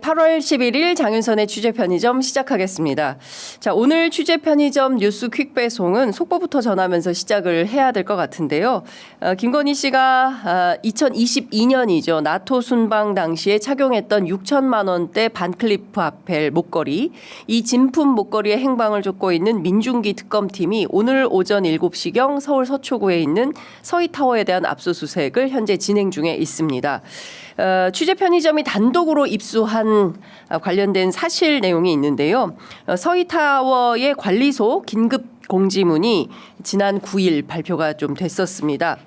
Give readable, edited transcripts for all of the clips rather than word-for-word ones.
8월 11일 장윤선의 취재 편의점 시작하겠습니다. 자, 오늘 취재 편의점 뉴스 퀵 배송은 속보부터 전하면서 시작을 해야 될 것 같은데요. 김건희 씨가 2022년이죠. 나토 순방 당시에 착용했던 6천만 원대 반클리프 아펠 목걸이, 이 진품 목걸이의 행방을 쫓고 있는 민중기 특검팀이 오늘 오전 7시경 서울 서초구에 있는 서희타워에 대한 압수수색을 현재 진행 중에 있습니다. 취재 편의점이 단독으로 입수한 관련된 사실 내용이 있는데요. 서희타워의 관리소 긴급 공지문이 지난 9일 발표가 좀 됐었습니다.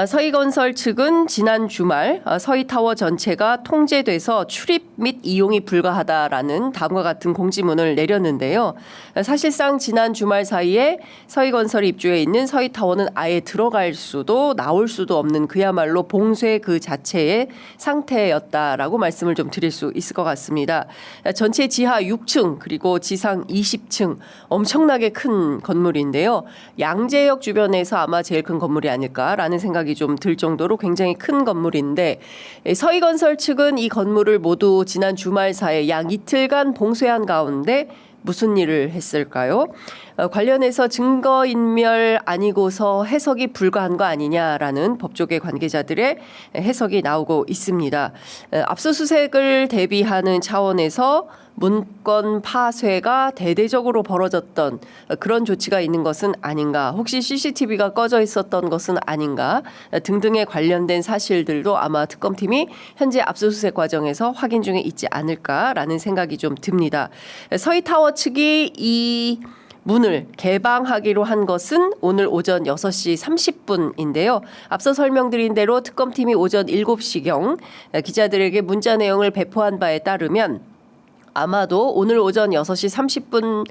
서희건설 측은 지난 주말 서희타워 전체가 통제돼서 출입 및 이용이 불가하다라는 다음과 같은 공지문을 내렸는데요. 사실상 지난 주말 사이에 서희건설이 입주해 있는 서희타워는 아예 들어갈 수도 나올 수도 없는 그야말로 봉쇄 그 자체의 상태였다라고 말씀을 좀 드릴 수 있을 것 같습니다. 전체 지하 6층 그리고 지상 20층 엄청나게 큰 건물인데요. 양재역 주변에서 아마 제일 큰 건물이 아닐까라는 생각이 좀 들 정도로 굉장히 큰 건물인데, 서희건설 측은 이 건물을 모두 지난 주말 사이에 약 이틀간 봉쇄한 가운데 무슨 일을 했을까요? 관련해서 증거인멸 아니고서 해석이 불가한 거 아니냐라는 법조계 관계자들의 해석이 나오고 있습니다. 압수수색을 대비하는 차원에서 문건 파쇄가 대대적으로 벌어졌던 그런 조치가 있는 것은 아닌가, 혹시 CCTV가 꺼져 있었던 것은 아닌가 등등의 관련된 사실들도 아마 특검팀이 현재 압수수색 과정에서 확인 중에 있지 않을까라는 생각이 좀 듭니다. 서희타워 측이 이 문을 개방하기로 한 것은 오늘 오전 6시 30분인데요. 앞서 설명드린 대로 특검팀이 오전 7시경 기자들에게 문자 내용을 배포한 바에 따르면 아마도 오늘 오전 6시 30분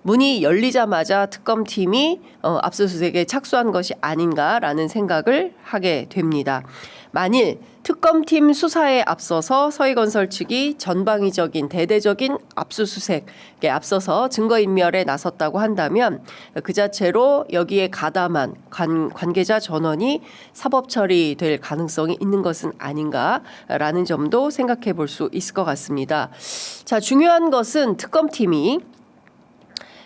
문이 열리자마자 특검팀이 압수수색에 착수한 것이 아닌가라는 생각을 하게 됩니다. 만일 특검팀 수사에 앞서서 서희건설 측이 전방위적인 대대적인 압수수색에 앞서서 증거인멸에 나섰다고 한다면 그 자체로 여기에 가담한 관계자 전원이 사법 처리될 가능성이 있는 것은 아닌가라는 점도 생각해 볼 수 있을 것 같습니다. 자, 중요한 것은 특검팀이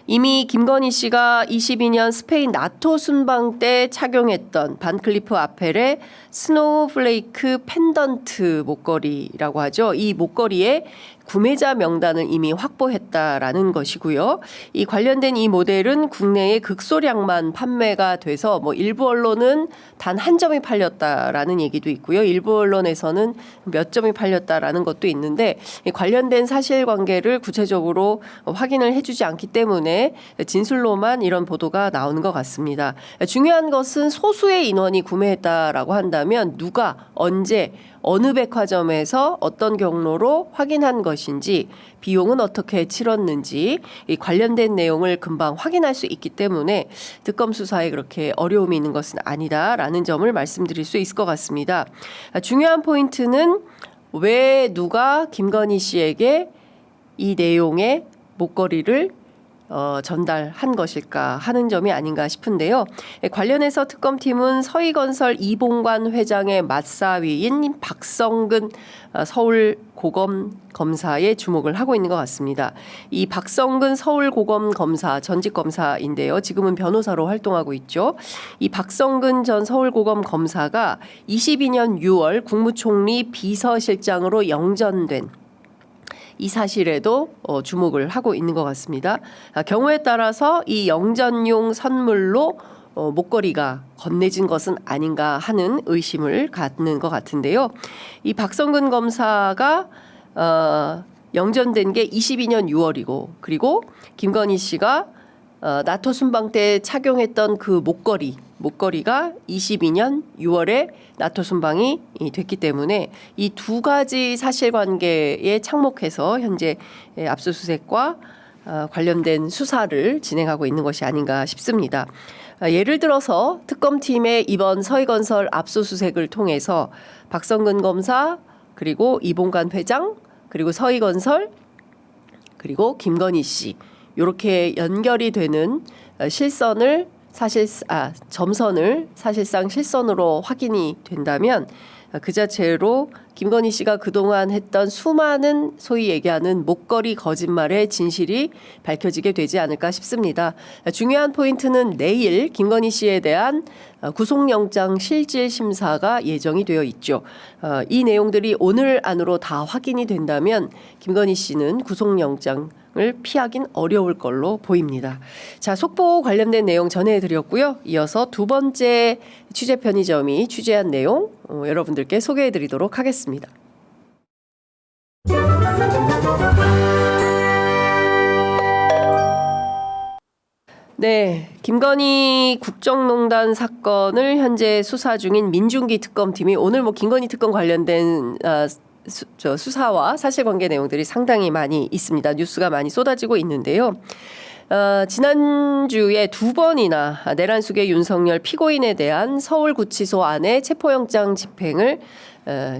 이미 김건희 씨가 22년 스페인 나토 순방 때 착용했던 반클리프 아펠의 스노우플레이크 펜던트 목걸이라고 하죠. 이 목걸이의 구매자 명단을 이미 확보했다라는 것이고요. 이 관련된 이 모델은 국내에 극소량만 판매가 돼서 일부 언론은 단 한 점이 팔렸다라는 얘기도 있고요. 일부 언론에서는 몇 점이 팔렸다라는 것도 있는데, 이 관련된 사실관계를 구체적으로 확인을 해주지 않기 때문에 진술로만 이런 보도가 나오는 것 같습니다. 중요한 것은 소수의 인원이 구매했다라고 한다면 누가 언제 어느 백화점에서 어떤 경로로 확인한 것인지, 비용은 어떻게 치렀는지 이 관련된 내용을 금방 확인할 수 있기 때문에 특검 수사에 그렇게 어려움이 있는 것은 아니다라는 점을 말씀드릴 수 있을 것 같습니다. 중요한 포인트는 왜 누가 김건희 씨에게 이 내용의 목걸이를 전달한 것일까 하는 점이 아닌가 싶은데요. 관련해서 특검팀은 서희건설 이봉관 회장의 맞사위인 박성근 서울고검 검사에 주목을 하고 있는 것 같습니다. 이 박성근 서울고검 검사, 전직 검사인데요. 지금은 변호사로 활동하고 있죠. 이 박성근 전 서울고검 검사가 22년 6월 국무총리 비서실장으로 영전된 이 사실에도 주목을 하고 있는 것 같습니다. 경우에 따라서 이 영전용 선물로 목걸이가 건네진 것은 아닌가 하는 의심을 갖는 것 같은데요. 이 박성근 검사가 영전된 게 22년 6월이고, 그리고 김건희 씨가 나토 순방 때 착용했던 그 목걸이가 22년 6월에 나토 순방이 됐기 때문에 이 두 가지 사실관계에 착목해서 현재 압수수색과 관련된 수사를 진행하고 있는 것이 아닌가 싶습니다. 예를 들어서 특검팀의 이번 서희건설 압수수색을 통해서 박성근 검사, 그리고 이봉관 회장, 그리고 서희건설, 그리고 김건희 씨, 이렇게 연결이 되는 점선을 사실상 실선으로 확인이 된다면 그 자체로 김건희 씨가 그동안 했던 수많은 소위 얘기하는 목걸이 거짓말의 진실이 밝혀지게 되지 않을까 싶습니다. 중요한 포인트는 내일 김건희 씨에 대한 구속영장 실질 심사가 예정이 되어 있죠. 이 내용들이 오늘 안으로 다 확인이 된다면 김건희 씨는 구속영장을 피하긴 어려울 걸로 보입니다. 자, 속보 관련된 내용 전해드렸고요. 이어서 두 번째 취재 편의점이 취재한 내용 여러분들께 소개해드리도록 하겠습니다. 네, 김건희 국정농단 사건을 현재 수사 중인 민중기 특검팀이 오늘 김건희 특검 관련된 수사와 사실관계 내용들이 상당히 많이 있습니다. 뉴스가 많이 쏟아지고 있는데요. 지난주에 두 번이나 내란숙의 윤석열 피고인에 대한 서울구치소 안에 체포영장 집행을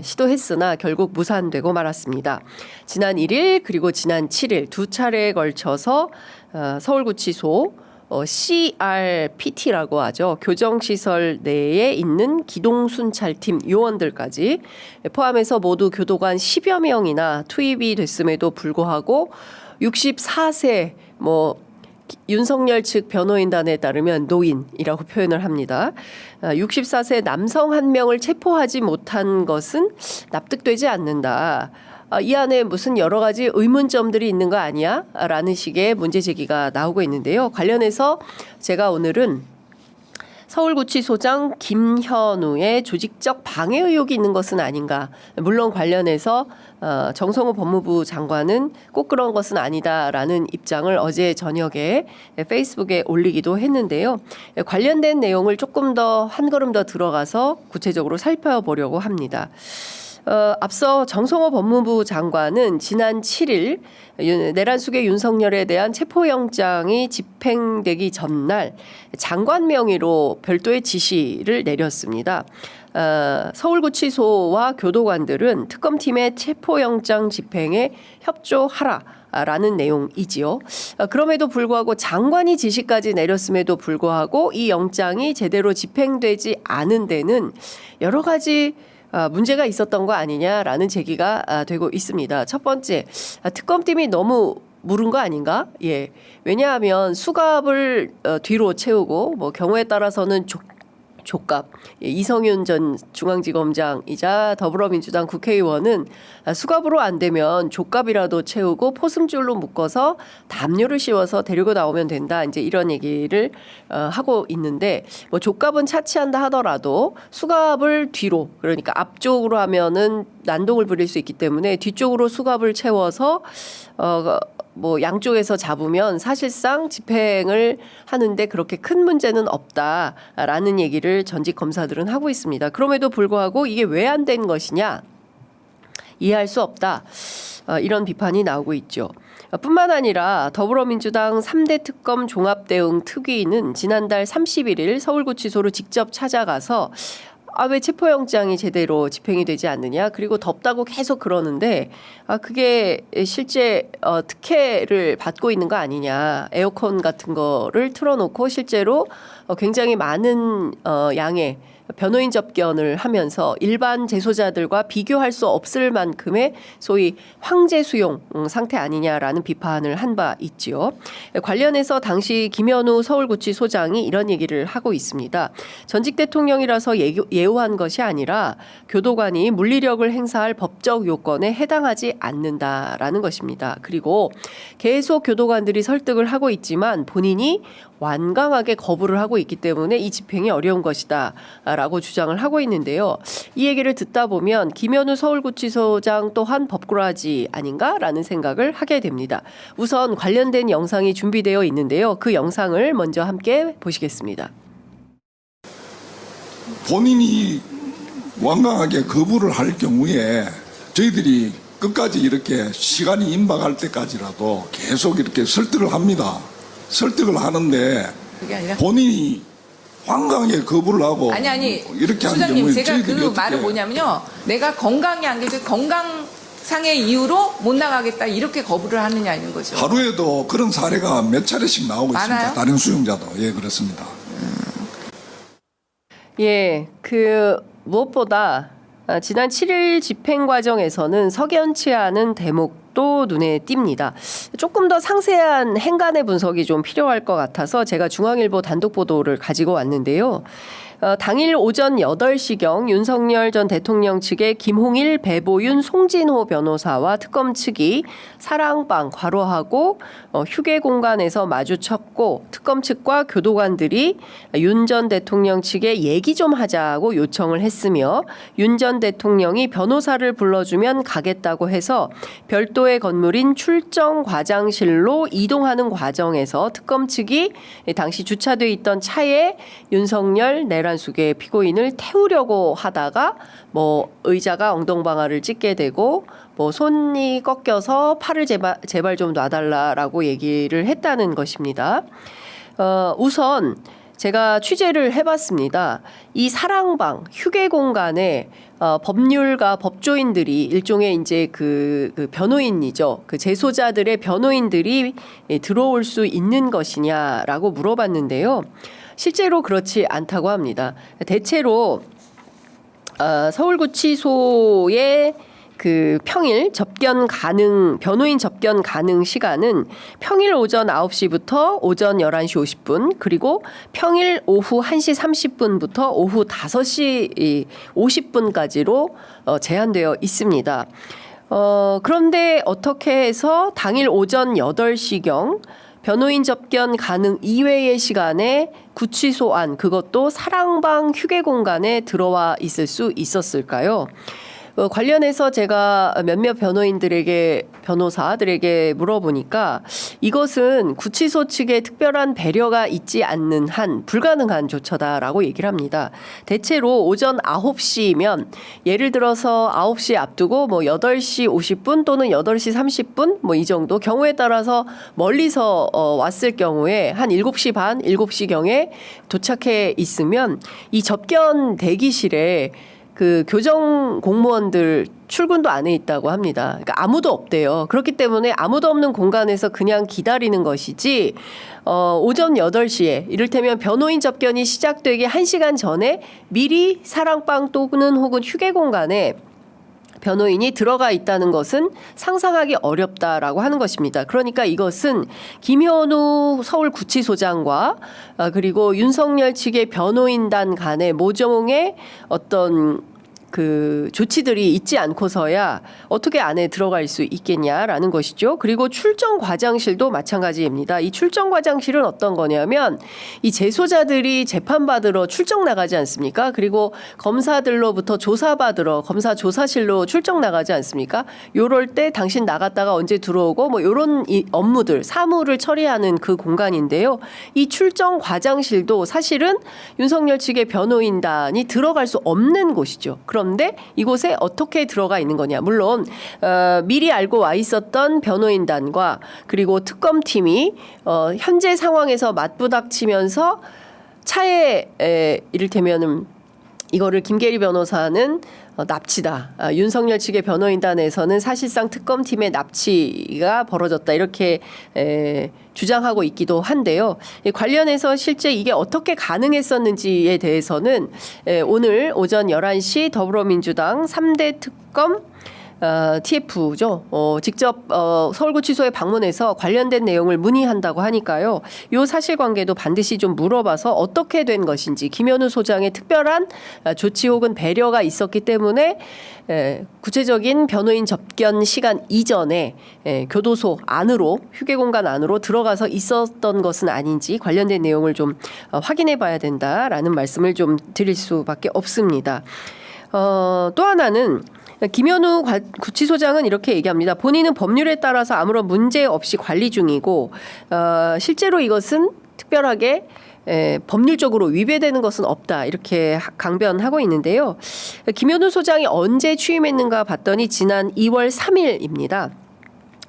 시도했으나 결국 무산되고 말았습니다. 지난 1일 그리고 지난 7일 두 차례에 걸쳐서 서울구치소 CRPT라고 하죠. 교정시설 내에 있는 기동순찰팀 요원들까지 포함해서 모두 교도관 10여 명이나 투입이 됐음에도 불구하고 64세 윤석열 측 변호인단에 따르면 노인이라고 표현을 합니다. 64세 남성 한 명을 체포하지 못한 것은 납득되지 않는다. 이 안에 무슨 여러 가지 의문점들이 있는 거 아니야? 라는 식의 문제 제기가 나오고 있는데요. 관련해서 제가 오늘은 서울구치소장 김현우의 조직적 방해 의혹이 있는 것은 아닌가. 물론 관련해서 정성호 법무부 장관은 꼭 그런 것은 아니다라는 입장을 어제 저녁에 페이스북에 올리기도 했는데요. 관련된 내용을 조금 더 한 걸음 더 들어가서 구체적으로 살펴보려고 합니다. 앞서 정성호 법무부 장관은 지난 7일 내란숙의 윤석열에 대한 체포영장이 집행되기 전날 장관 명의로 별도의 지시를 내렸습니다. 서울구치소와 교도관들은 특검팀의 체포영장 집행에 협조하라라는 내용이지요. 그럼에도 불구하고 장관이 지시까지 내렸음에도 불구하고 이 영장이 제대로 집행되지 않은 데는 여러 가지 문제가 있었던 거 아니냐라는 제기가 되고 있습니다. 첫 번째, 특검팀이 너무 물은 거 아닌가? 예. 왜냐하면 수갑을 뒤로 채우고 경우에 따라서는 족갑, 이성윤 전 중앙지검장이자 더불어민주당 국회의원은 수갑으로 안 되면 족갑이라도 채우고 포승줄로 묶어서 담요를 씌워서 데리고 나오면 된다. 이제 이런 얘기를 하고 있는데 족갑은 차치한다 하더라도 수갑을 뒤로, 그러니까 앞쪽으로 하면은 난동을 부릴 수 있기 때문에 뒤쪽으로 수갑을 채워서 양쪽에서 잡으면 사실상 집행을 하는데 그렇게 큰 문제는 없다라는 얘기를 전직 검사들은 하고 있습니다. 그럼에도 불구하고 이게 왜 안 된 것이냐? 이해할 수 없다. 이런 비판이 나오고 있죠. 뿐만 아니라 더불어민주당 3대 특검 종합대응 특위는 지난달 31일 서울구치소로 직접 찾아가서 왜 체포영장이 제대로 집행이 되지 않느냐. 그리고 덥다고 계속 그러는데 그게 실제 특혜를 받고 있는 거 아니냐. 에어컨 같은 거를 틀어놓고 실제로 굉장히 많은 양의 변호인 접견을 하면서 일반 재소자들과 비교할 수 없을 만큼의 소위 황제 수용 상태 아니냐라는 비판을 한 바 있지요. 관련해서 당시 김현우 서울구치소장이 이런 얘기를 하고 있습니다. 전직 대통령이라서 예우한 것이 아니라 교도관이 물리력을 행사할 법적 요건에 해당하지 않는다라는 것입니다. 그리고 계속 교도관들이 설득을 하고 있지만 본인이 완강하게 거부를 하고 있기 때문에 이 집행이 어려운 것이다 라고 주장을 하고 있는데요. 이 얘기를 듣다 보면 김현우 서울구치소장 또한 법꾸라지 아닌가라는 생각을 하게 됩니다. 우선 관련된 영상이 준비되어 있는데요. 그 영상을 먼저 함께 보시겠습니다. 본인이 완강하게 거부를 할 경우에 저희들이 끝까지 이렇게 시간이 임박할 때까지라도 계속 이렇게 설득을 합니다. 설득을 하는데 본인이 완강하게 거부를 하고 아니 이렇게 하는 소장님, 경우에 제가 그 말은 뭐냐면요, 내가 건강이 안 돼서 건강상의 이유로 못 나가겠다 이렇게 거부를 하느냐는 거죠. 하루에도 그런 사례가 몇 차례씩 나오고 많아요? 있습니다. 다른 수용자도. 예, 그렇습니다. 예, 무엇보다 지난 7일 집행 과정에서는 석연치 않은 대목도 눈에 띕니다. 조금 더 상세한 행간의 분석이 좀 필요할 것 같아서 제가 중앙일보 단독 보도를 가지고 왔는데요. 당일 오전 8시경 윤석열 전 대통령 측의 김홍일, 배보윤, 송진호 변호사와 특검 측이 사랑방 괄호하고 휴게 공간에서 마주쳤고 특검 측과 교도관들이 윤 전 대통령 측에 얘기 좀 하자고 요청을 했으며 윤 전 대통령이 변호사를 불러주면 가겠다고 해서 별도의 건물인 출정 과장실로 이동하는 과정에서 특검 측이 당시 주차돼 있던 차에 윤석열 내란숙의 피고인을 태우려고 하다가 뭐 의자가 엉덩방아를 찢게 되고 뭐 손이 꺾여서 팔을 제발 좀 놔달라라고 얘기를 했다는 것입니다. 우선 제가 취재를 해봤습니다. 이 사랑방 휴게 공간에 법률가 법조인들이 일종의 이제 그 변호인이죠. 그 재소자들의 변호인들이 들어올 수 있는 것이냐라고 물어봤는데요. 실제로 그렇지 않다고 합니다. 대체로 서울구치소의 그 평일 접견 가능 변호인 접견 가능 시간은 평일 오전 9시부터 오전 11시 50분 그리고 평일 오후 1시 30분부터 오후 5시 50분까지로 제한되어 있습니다. 그런데 어떻게 해서 당일 오전 8시경 변호인 접견 가능 이외의 시간에 구치소 안 그것도 사랑방 휴게 공간에 들어와 있을 수 있었을까요? 관련해서 제가 몇몇 변호사들에게 물어보니까 이것은 구치소 측에 특별한 배려가 있지 않는 한 불가능한 조처다라고 얘기를 합니다. 대체로 오전 9시면 예를 들어서 9시 앞두고 뭐 8시 50분 또는 8시 30분 뭐 이 정도 경우에 따라서 멀리서 왔을 경우에 한 7시 반, 7시경에 도착해 있으면 이 접견 대기실에 그 교정 공무원들 출근도 안에 있다고 합니다. 그러니까 아무도 없대요. 그렇기 때문에 아무도 없는 공간에서 그냥 기다리는 것이지 오전 8시에 이를테면 변호인 접견이 시작되기 1시간 전에 미리 사랑방 또는 혹은 휴게 공간에 변호인이 들어가 있다는 것은 상상하기 어렵다라고 하는 것입니다. 그러니까 이것은 김현우 서울구치소장과 그리고 윤석열 측의 변호인단 간의 모종의 어떤 그 조치들이 있지 않고서야 어떻게 안에 들어갈 수 있겠냐라는 것이죠. 그리고 출정 과장실도 마찬가지입니다. 이 출정 과장실은 어떤 거냐면 이 재소자들이 재판받으러 출정 나가지 않습니까? 그리고 검사들로부터 조사받으러 검사 조사실로 출정 나가지 않습니까? 요럴 때 당신 나갔다가 언제 들어오고 뭐 요런 이 업무들 사무를 처리하는 그 공간인데요. 이 출정 과장실도 사실은 윤석열 측의 변호인단이 들어갈 수 없는 곳이죠. 그런데 이곳에 어떻게 들어가 있는 거냐. 물론 미리 알고 와 있었던 변호인단과 그리고 특검팀이 현재 상황에서 맞부닥치면서 차에 이를테면은 이거를 김계리 변호사는 납치다. 윤석열 측의 변호인단에서는 사실상 특검팀의 납치가 벌어졌다. 이렇게 주장하고 있기도 한데요. 관련해서 실제 이게 어떻게 가능했었는지에 대해서는 오늘 오전 11시 더불어민주당 3대 특검 TF죠. 직접 서울구치소에 방문해서 관련된 내용을 문의한다고 하니까요. 이 사실관계도 반드시 좀 물어봐서 어떻게 된 것인지 김현우 소장의 특별한 조치 혹은 배려가 있었기 때문에 구체적인 변호인 접견 시간 이전에 교도소 안으로 휴게공간 안으로 들어가서 있었던 것은 아닌지 관련된 내용을 좀 확인해 봐야 된다라는 말씀을 좀 드릴 수밖에 없습니다. 또 하나는 김현우 구치소장은 이렇게 얘기합니다. 본인은 법률에 따라서 아무런 문제 없이 관리 중이고 실제로 이것은 특별하게 법률적으로 위배되는 것은 없다 이렇게 강변하고 있는데요. 김현우 소장이 언제 취임했는가 봤더니 지난 2월 3일입니다.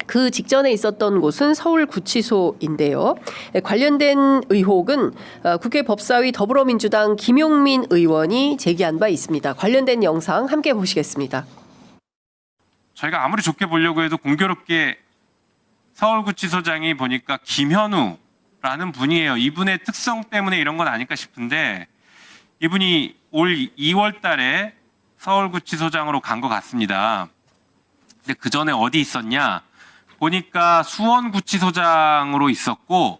그 직전에 있었던 곳은 서울구치소인데요. 관련된 의혹은 국회 법사위 더불어민주당 김용민 의원이 제기한 바 있습니다. 관련된 영상 함께 보시겠습니다. 저희가 아무리 좋게 보려고 해도 공교롭게 서울구치소장이 보니까 김현우라는 분이에요. 이분의 특성 때문에 이런 건 아닐까 싶은데 이분이 올 2월 달에 서울구치소장으로 간 것 같습니다. 근데 그 전에 어디 있었냐? 보니까 수원구치소장으로 있었고,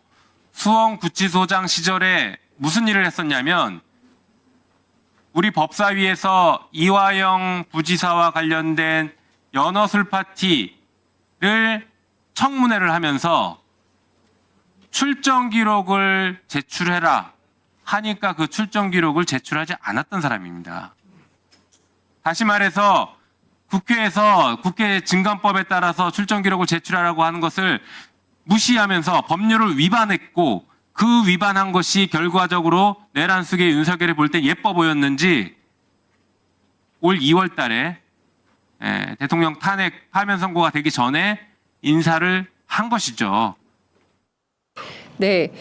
수원구치소장 시절에 무슨 일을 했었냐면, 우리 법사위에서 이화영 부지사와 관련된 연어술 파티를 청문회를 하면서 출정 기록을 제출해라 하니까 그 출정 기록을 제출하지 않았던 사람입니다. 다시 말해서 국회에서 국회 증감법에 따라서 출정 기록을 제출하라고 하는 것을 무시하면서 법률을 위반했고, 그 위반한 것이 결과적으로 내란 속의 윤석열이 볼 때 예뻐 보였는지 올 2월 달에 대통령 탄핵 파면 선고가 되기 전에 인사를 한 것이죠. 네,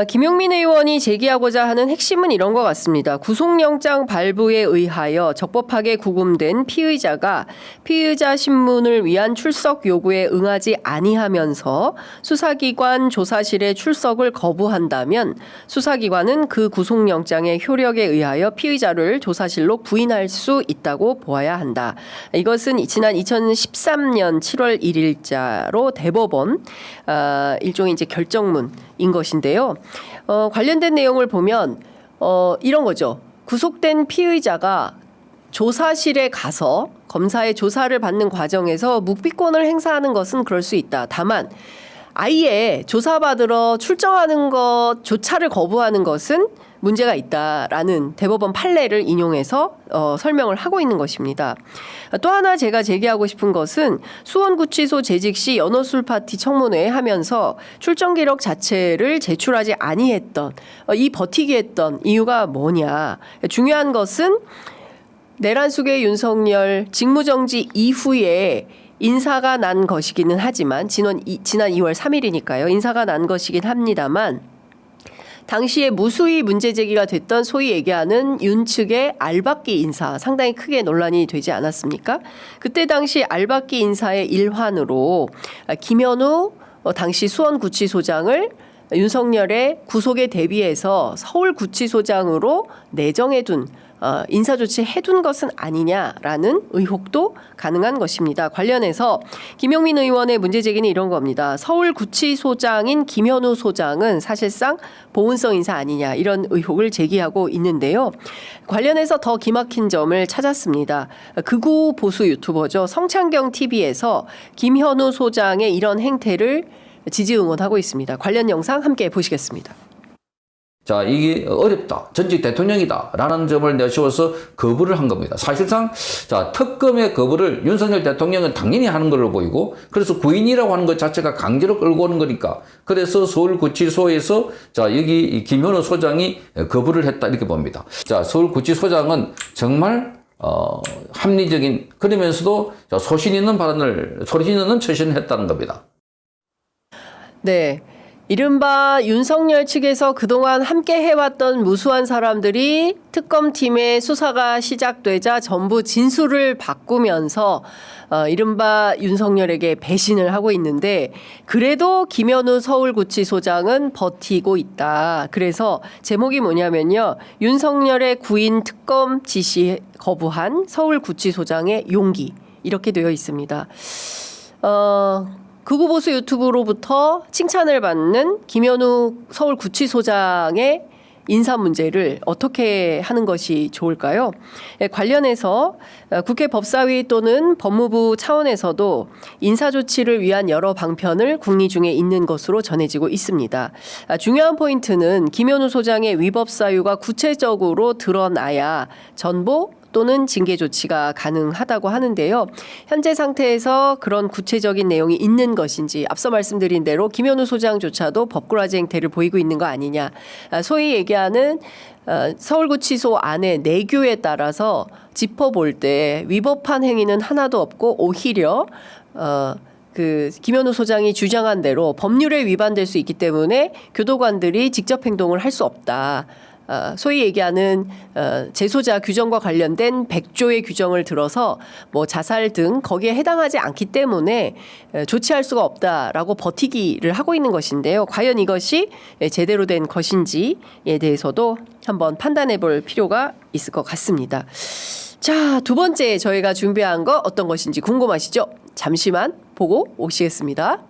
김용민 의원이 제기하고자 하는 핵심은 이런 것 같습니다. 구속영장 발부에 의하여 적법하게 구금된 피의자가 피의자 신문을 위한 출석 요구에 응하지 아니하면서 수사기관 조사실에 출석을 거부한다면 수사기관은 그 구속영장의 효력에 의하여 피의자를 조사실로 부인할 수 있다고 보아야 한다. 이것은 지난 2013년 7월 1일자로 대법원 일종의 이제 결정문인 것인데요. 관련된 내용을 보면 이런 거죠. 구속된 피의자가 조사실에 가서 검사의 조사를 받는 과정에서 묵비권을 행사하는 것은 그럴 수 있다. 다만 아예 조사받으러 출정하는 것조차를 거부하는 것은 문제가 있다라는 대법원 판례를 인용해서 설명을 하고 있는 것입니다. 또 하나 제가 제기하고 싶은 것은 수원구치소 재직 시 연어술 파티 청문회 하면서 출정 기록 자체를 제출하지 아니했던 이 버티기 했던 이유가 뭐냐. 중요한 것은 내란 속의 윤석열 직무정지 이후에 인사가 난 것이기는 하지만 지난 2월 3일이니까요. 인사가 난 것이긴 합니다만 당시에 무수히 문제 제기가 됐던 소위 얘기하는 윤 측의 알박기 인사 상당히 크게 논란이 되지 않았습니까? 그때 당시 알박기 인사의 일환으로 김현우 당시 수원구치소장을 윤석열의 구속에 대비해서 서울구치소장으로 내정해둔 인사조치 해둔 것은 아니냐라는 의혹도 가능한 것입니다. 관련해서 김용민 의원의 문제제기는 이런 겁니다. 서울구치소장인 김현우 소장은 사실상 보훈성 인사 아니냐 이런 의혹을 제기하고 있는데요. 관련해서 더 기막힌 점을 찾았습니다. 극우 보수 유튜버죠. 성창경 TV에서 김현우 소장의 이런 행태를 지지 응원하고 있습니다. 관련 영상 함께 보시겠습니다. 자, 이게 어렵다. 전직 대통령이다. 라는 점을 내세워서 거부를 한 겁니다. 사실상, 자, 특검의 거부를 윤석열 대통령은 당연히 하는 걸로 보이고, 그래서 구인이라고 하는 것 자체가 강제로 끌고 오는 거니까, 그래서 서울구치소에서, 자, 여기 김현우 소장이 거부를 했다. 이렇게 봅니다. 자, 서울구치소장은 정말, 합리적인, 그러면서도 소신 있는 발언을, 소신 있는 처신을 했다는 겁니다. 네. 이른바 윤석열 측에서 그동안 함께 해왔던 무수한 사람들이 특검팀의 수사가 시작되자 전부 진술을 바꾸면서 이른바 윤석열에게 배신을 하고 있는데 그래도 김현우 서울구치소장은 버티고 있다. 그래서 제목이 뭐냐면요. 윤석열의 구인 특검 지시 거부한 서울구치소장의 용기 이렇게 되어 있습니다. 극우보수 유튜브로부터 칭찬을 받는 김현우 서울구치소장의 인사 문제를 어떻게 하는 것이 좋을까요? 관련해서 국회 법사위 또는 법무부 차원에서도 인사조치를 위한 여러 방편을 국리 중에 있는 것으로 전해지고 있습니다. 중요한 포인트는 김현우 소장의 위법 사유가 구체적으로 드러나야 전보 또는 징계 조치가 가능하다고 하는데요. 현재 상태에서 그런 구체적인 내용이 있는 것인지 앞서 말씀드린 대로 김현우 소장조차도 법꾸라지 행태를 보이고 있는 거 아니냐. 소위 얘기하는 서울구치소 안에 내규에 따라서 짚어볼 때 위법한 행위는 하나도 없고 오히려 그 김현우 소장이 주장한 대로 법률에 위반될 수 있기 때문에 교도관들이 직접 행동을 할 수 없다. 소위 얘기하는 재소자 규정과 관련된 100조의 규정을 들어서 뭐 자살 등 거기에 해당하지 않기 때문에 조치할 수가 없다라고 버티기를 하고 있는 것인데요. 과연 이것이 제대로 된 것인지에 대해서도 한번 판단해 볼 필요가 있을 것 같습니다. 자, 두 번째 저희가 준비한 거 어떤 것인지 궁금하시죠? 잠시만 보고 오시겠습니다.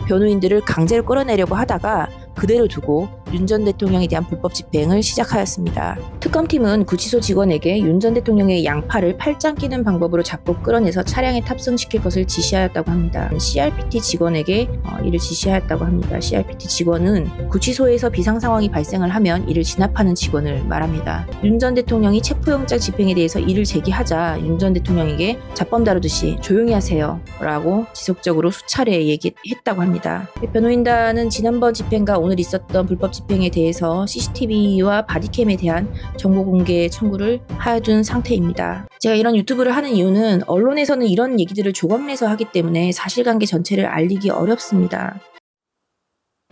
변호인들을 강제로 끌어내려고 하다가 그대로 두고 윤 전 대통령에 대한 불법 집행을 시작하였습니다. 특검팀은 구치소 직원에게 윤 전 대통령의 양팔을 팔짱 끼는 방법으로 잡고 끌어내서 차량에 탑승시킬 것을 지시하였다고 합니다. CRPT 직원에게 이를 지시하였다고 합니다. CRPT 직원은 구치소에서 비상 상황이 발생을 하면 이를 진압하는 직원을 말합니다. 윤 전 대통령이 체포영장 집행에 대해서 이를 제기하자 윤 전 대통령에게 잡범 다루듯이 조용히 하세요 라고 지속적으로 수차례 얘기했다고 합니다. 변호인단은 지난번 집행과 오늘 있었던 불법 집행에 대해서 CCTV와 바디캠에 대한 정보 공개 청구를 하여둔 상태입니다. 제가 이런 유튜브를 하는 이유는 언론에서는 이런 얘기들을 조각내서 하기 때문에 사실관계 전체를 알리기 어렵습니다.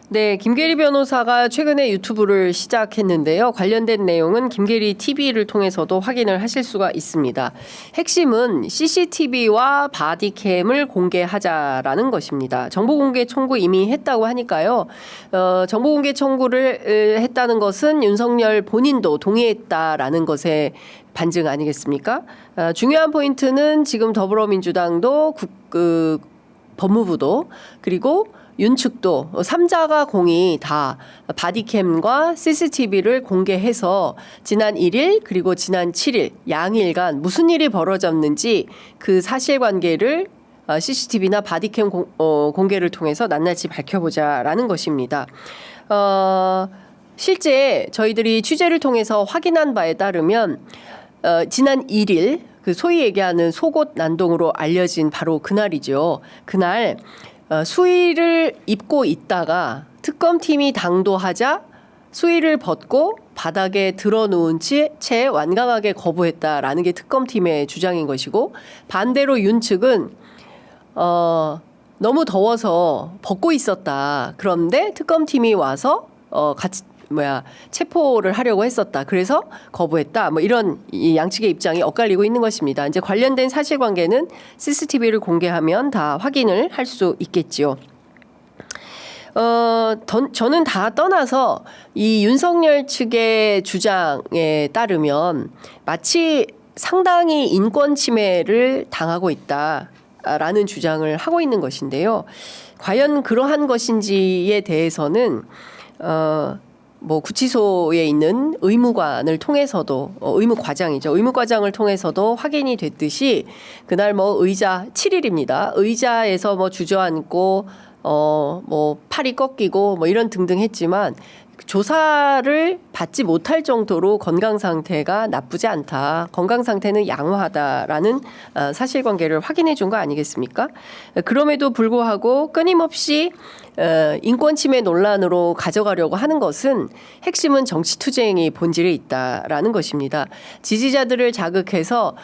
네, 김계리 변호사가 최근에 유튜브를 시작했는데요. 관련된 내용은 김계리 TV를 통해서도 확인을 하실 수가 있습니다. 핵심은 CCTV와 바디캠을 공개하자라는 것입니다. 정보공개 청구 이미 했다고 하니까요. 정보공개 청구를 했다는 것은 윤석열 본인도 동의했다라는 것에 반증 아니겠습니까? 중요한 포인트는 지금 더불어민주당도 법무부도 그리고 윤 측도 3자가 공이 다 바디캠과 CCTV를 공개해서 지난 1일 그리고 지난 7일 양일간 무슨 일이 벌어졌는지 그 사실관계를 CCTV나 바디캠 공개를 통해서 낱낱이 밝혀보자라는 것입니다. 실제 저희들이 취재를 통해서 확인한 바에 따르면 지난 1일 그 소위 얘기하는 속옷 난동으로 알려진 바로 그날이죠. 그날 수의를 입고 있다가 특검팀이 당도하자 수의를 벗고 바닥에 드러누운 채 완강하게 거부했다라는 게 특검팀의 주장인 것이고, 반대로 윤 측은 너무 더워서 벗고 있었다. 그런데 특검팀이 와서 같이 체포를 하려고 했었다. 그래서 거부했다. 이런 이 양측의 입장이 엇갈리고 있는 것입니다. 이제 관련된 사실관계는 CCTV를 공개하면 다 확인을 할 수 있겠지요. 저는 다 떠나서 이 윤석열 측의 주장에 따르면 마치 상당히 인권 침해를 당하고 있다라는 주장을 하고 있는 것인데요. 과연 그러한 것인지에 대해서는 구치소에 있는 의무관을 통해서도 의무과장이죠. 의무과장을 통해서도 확인이 됐듯이 그날 의자 7일입니다. 의자에서 주저앉고 팔이 꺾이고 이런 등등 했지만 조사를 받지 못할 정도로 건강 상태가 나쁘지 않다. 건강 상태는 양호하다라는 사실관계를 확인해 준 거 아니겠습니까? 그럼에도 불구하고 끊임없이 인권 침해 논란으로 가져가려고 하는 것은 핵심은 정치 투쟁이 본질에 있다라는 것입니다. 지지자들을 자극해서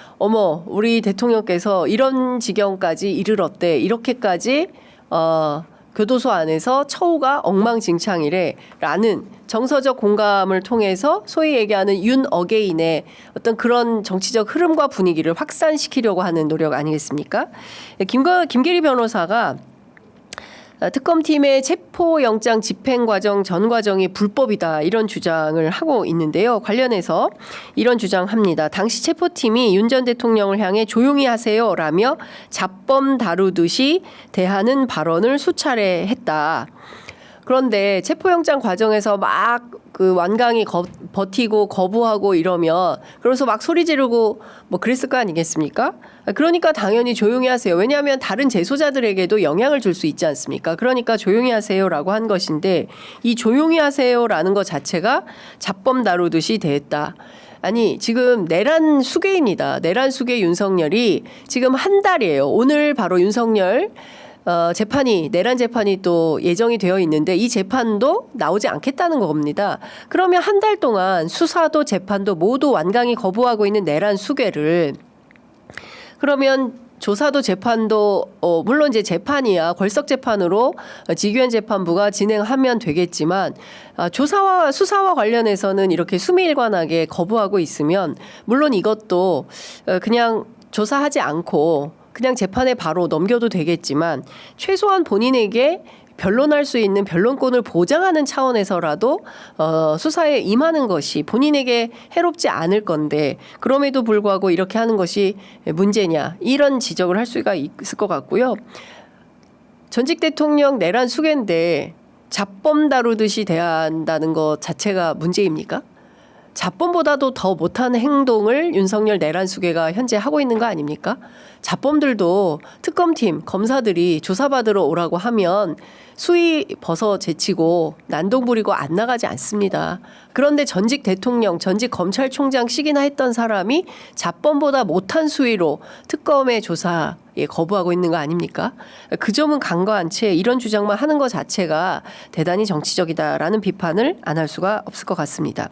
우리 대통령께서 이런 지경까지 이르렀대. 이렇게까지 교도소 안에서 처우가 엉망진창이래 라는 정서적 공감을 통해서 소위 얘기하는 윤 어게인의 어떤 그런 정치적 흐름과 분위기를 확산시키려고 하는 노력 아니겠습니까? 김계리 변호사가 특검팀의 체포영장 집행 과정 전 과정이 불법이다 이런 주장을 하고 있는데요. 관련해서 이런 주장합니다. 당시 체포팀이 윤 전 대통령을 향해 조용히 하세요라며 잡범 다루듯이 대하는 발언을 수차례 했다. 그런데 체포영장 과정에서 완강히 버티고 거부하고 이러면 그래서 소리 지르고 그랬을 거 아니겠습니까? 그러니까 당연히 조용히 하세요. 왜냐하면 다른 재소자들에게도 영향을 줄 수 있지 않습니까? 그러니까 조용히 하세요라고 한 것인데 이 조용히 하세요라는 것 자체가 잡범 다루듯이 대했다. 아니 지금 내란 수괴입니다. 내란 수괴 윤석열이 지금 한 달이에요. 오늘 바로 윤석열 내란 재판이 또 예정이 되어 있는데 이 재판도 나오지 않겠다는 겁니다. 그러면 한 달 동안 수사도 재판도 모두 완강히 거부하고 있는 내란 수괴를 그러면 조사도 재판도 물론 이제 재판이야 걸석 재판으로 지규현 재판부가 진행하면 되겠지만 조사와 수사와 관련해서는 이렇게 수미일관하게 거부하고 있으면 물론 이것도 그냥 조사하지 않고 그냥 재판에 바로 넘겨도 되겠지만 최소한 본인에게 변론할 수 있는 변론권을 보장하는 차원에서라도 수사에 임하는 것이 본인에게 해롭지 않을 건데 그럼에도 불구하고 이렇게 하는 것이 문제냐 이런 지적을 할 수가 있을 것 같고요. 전직 대통령 내란 수괴인데 잡범 다루듯이 대한다는 것 자체가 문제입니까? 잡범보다도 더 못한 행동을 윤석열 내란 수괴가 현재 하고 있는 거 아닙니까? 잡범들도 특검팀, 검사들이 조사받으러 오라고 하면 수위 벗어 제치고 난동 부리고 안 나가지 않습니다. 그런데 전직 대통령, 전직 검찰총장씩이나 했던 사람이 잡범보다 못한 수위로 특검의 조사에 거부하고 있는 거 아닙니까? 그 점은 간과한 채 이런 주장만 하는 것 자체가 대단히 정치적이다라는 비판을 안 할 수가 없을 것 같습니다.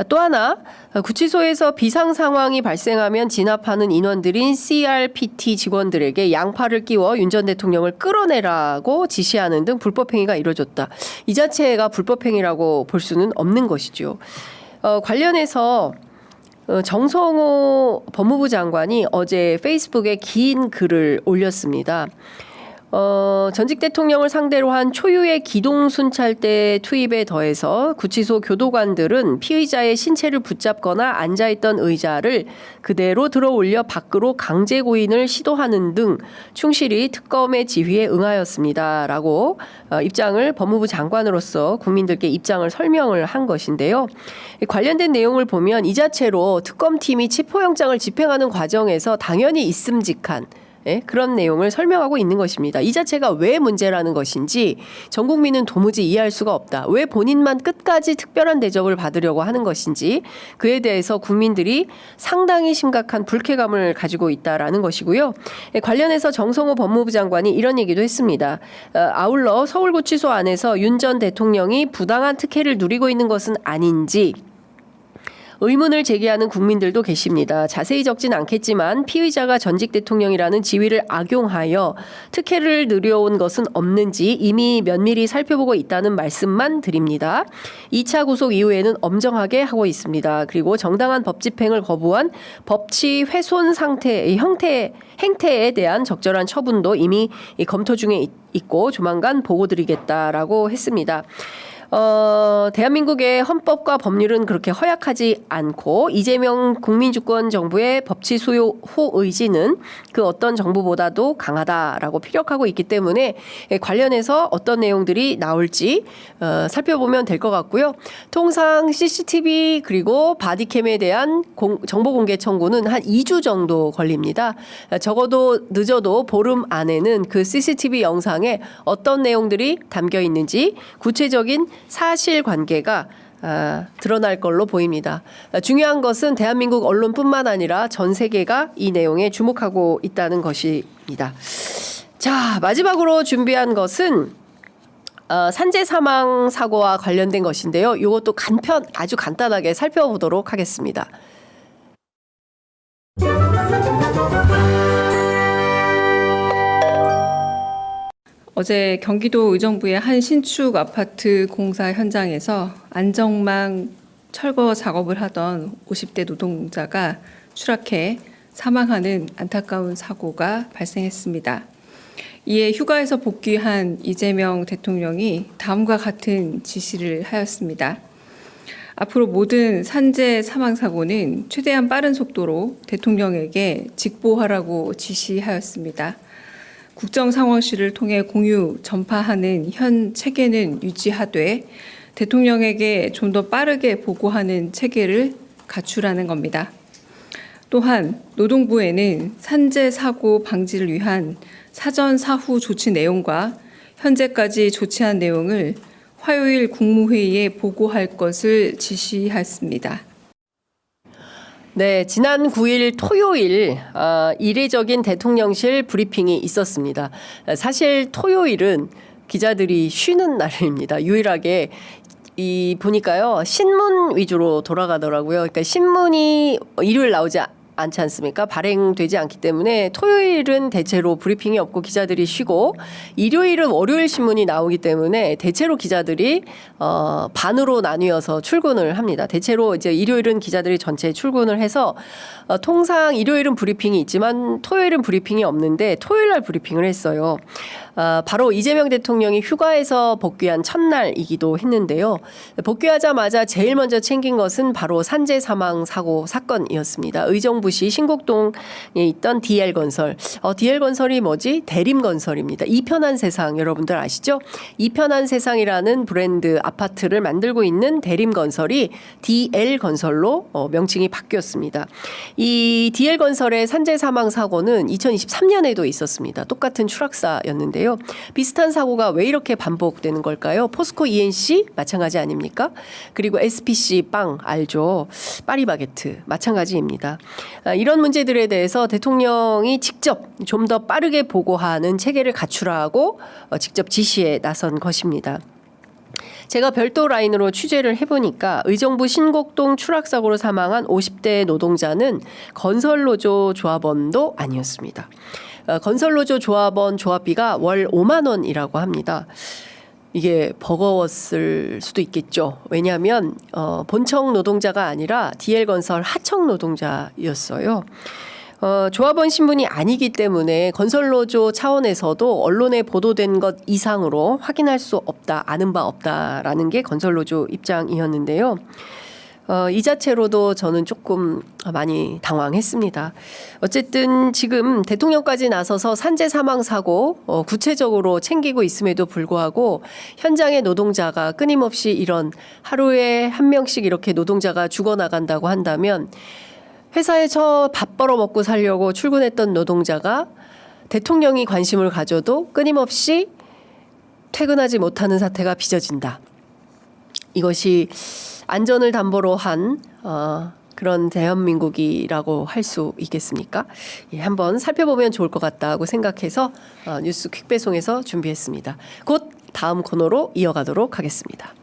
또 하나 구치소에서 비상 상황이 발생하면 진압하는 인원들인 CRPT 직원들에게 양팔을 끼워 윤 전 대통령을 끌어내라고 지시하는 등 불법행위가 이루어졌다. 이 자체가 불법행위라고 볼 수는 없는 것이죠. 관련해서 정성호 법무부 장관이 어제 페이스북에 긴 글을 올렸습니다. 전직 대통령을 상대로 한 초유의 기동순찰대 투입에 더해서 구치소 교도관들은 피의자의 신체를 붙잡거나 앉아있던 의자를 그대로 들어올려 밖으로 강제 고인을 시도하는 등 충실히 특검의 지휘에 응하였습니다라고 입장을 법무부 장관으로서 국민들께 입장을 설명을 한 것인데요. 관련된 내용을 보면 이 자체로 특검팀이 체포영장을 집행하는 과정에서 당연히 있음직한 그런 내용을 설명하고 있는 것입니다. 이 자체가 왜 문제라는 것인지 전 국민은 도무지 이해할 수가 없다. 왜 본인만 끝까지 특별한 대접을 받으려고 하는 것인지 그에 대해서 국민들이 상당히 심각한 불쾌감을 가지고 있다라는 것이고요. 관련해서 정성호 법무부 장관이 이런 얘기도 했습니다. 아울러 서울구치소 안에서 윤 전 대통령이 부당한 특혜를 누리고 있는 것은 아닌지 의문을 제기하는 국민들도 계십니다. 자세히 적진 않겠지만 피의자가 전직 대통령이라는 지위를 악용하여 특혜를 누려온 것은 없는지 이미 면밀히 살펴보고 있다는 말씀만 드립니다. 2차 구속 이후에는 엄정하게 하고 있습니다. 그리고 정당한 법 집행을 거부한 법치 훼손 행태에 대한 적절한 처분도 이미 검토 중에 있고 조만간 보고드리겠다라고 했습니다. 대한민국의 헌법과 법률은 그렇게 허약하지 않고 이재명 국민주권 정부의 법치 수호 의지는 그 어떤 정부보다도 강하다라고 피력하고 있기 때문에 관련해서 어떤 내용들이 나올지 살펴보면 될 것 같고요. 통상 CCTV 그리고 바디캠에 대한 정보 공개 청구는 한 2주 정도 걸립니다. 적어도 늦어도 보름 안에는 그 CCTV 영상에 어떤 내용들이 담겨 있는지 구체적인 사실관계가 드러날 걸로 보입니다. 중요한 것은 대한민국 언론뿐만 아니라 전 세계가 이 내용에 주목하고 있다는 것입니다. 자, 마지막으로 준비한 것은 산재 사망 사고와 관련된 것인데요. 이것도 아주 간단하게 살펴보도록 하겠습니다. 어제 경기도 의정부의 한 신축 아파트 공사 현장에서 안정망 철거 작업을 하던 50대 노동자가 추락해 사망하는 안타까운 사고가 발생했습니다. 이에 휴가에서 복귀한 이재명 대통령이 다음과 같은 지시를 하였습니다. 앞으로 모든 산재 사망 사고는 최대한 빠른 속도로 대통령에게 직보하라고 지시하였습니다. 국정상황실을 통해 공유, 전파하는 현 체계는 유지하되 대통령에게 좀 더 빠르게 보고하는 체계를 갖추라는 겁니다. 또한 노동부에는 산재 사고 방지를 위한 사전 사후 조치 내용과 현재까지 조치한 내용을 화요일 국무회의에 보고할 것을 지시했습니다. 네, 지난 9일 토요일 이례적인 대통령실 브리핑이 있었습니다. 사실 토요일은 기자들이 쉬는 날입니다. 유일하게 보니까요 신문 위주로 돌아가더라고요. 그러니까 신문이 일요일 나오지 않지 않습니까? 발행되지 않기 때문에 토요일은 대체로 브리핑이 없고 기자들이 쉬고 일요일은 월요일 신문이 나오기 때문에 대체로 기자들이 반으로 나뉘어서 출근을 합니다. 대체로 이제 일요일은 기자들이 전체 출근을 해서 통상 일요일은 브리핑이 있지만 토요일은 브리핑이 없는데 토요일 날 브리핑을 했어요. 바로 이재명 대통령이 휴가에서 복귀한 첫날이기도 했는데요. 복귀하자마자 제일 먼저 챙긴 것은 바로 산재 사망 사고 사건이었습니다. 의정부시 신곡동에 있던 DL건설. DL건설이 뭐지? 대림건설입니다. 이편한 세상 여러분들 아시죠? 이편한 세상이라는 브랜드 아파트를 만들고 있는 대림건설이 DL건설로 명칭이 바뀌었습니다. 이 DL건설의 산재 사망 사고는 2023년에도 있었습니다. 똑같은 추락사였는데요. 비슷한 사고가 왜 이렇게 반복되는 걸까요? 포스코 ENC 마찬가지 아닙니까? 그리고 SPC 빵 알죠? 파리바게트 마찬가지입니다. 이런 문제들에 대해서 대통령이 직접 좀 더 빠르게 보고하는 체계를 갖추라고 직접 지시에 나선 것입니다. 제가 별도 라인으로 취재를 해보니까 의정부 신곡동 추락사고로 사망한 50대 노동자는 건설노조 조합원도 아니었습니다. 건설노조 조합원 조합비가 월 5만 원이라고 합니다. 이게 버거웠을 수도 있겠죠. 왜냐하면 본청 노동자가 아니라 DL건설 하청 노동자였어요. 조합원 신분이 아니기 때문에 건설노조 차원에서도 언론에 보도된 것 이상으로 확인할 수 없다, 아는 바 없다라는 게 건설노조 입장이었는데요. 이 자체로도 저는 조금 많이 당황했습니다. 어쨌든 지금 대통령까지 나서서 산재 사망 사고 구체적으로 챙기고 있음에도 불구하고 현장의 노동자가 끊임없이 이런 하루에 한 명씩 이렇게 노동자가 죽어나간다고 한다면 회사에 밥 벌어 먹고 살려고 출근했던 노동자가 대통령이 관심을 가져도 끊임없이 퇴근하지 못하는 사태가 빚어진다. 이것이 안전을 담보로 한 그런 대한민국이라고 할 수 있겠습니까? 예, 한번 살펴보면 좋을 것 같다고 생각해서 뉴스 퀵배송에서 준비했습니다. 곧 다음 코너로 이어가도록 하겠습니다.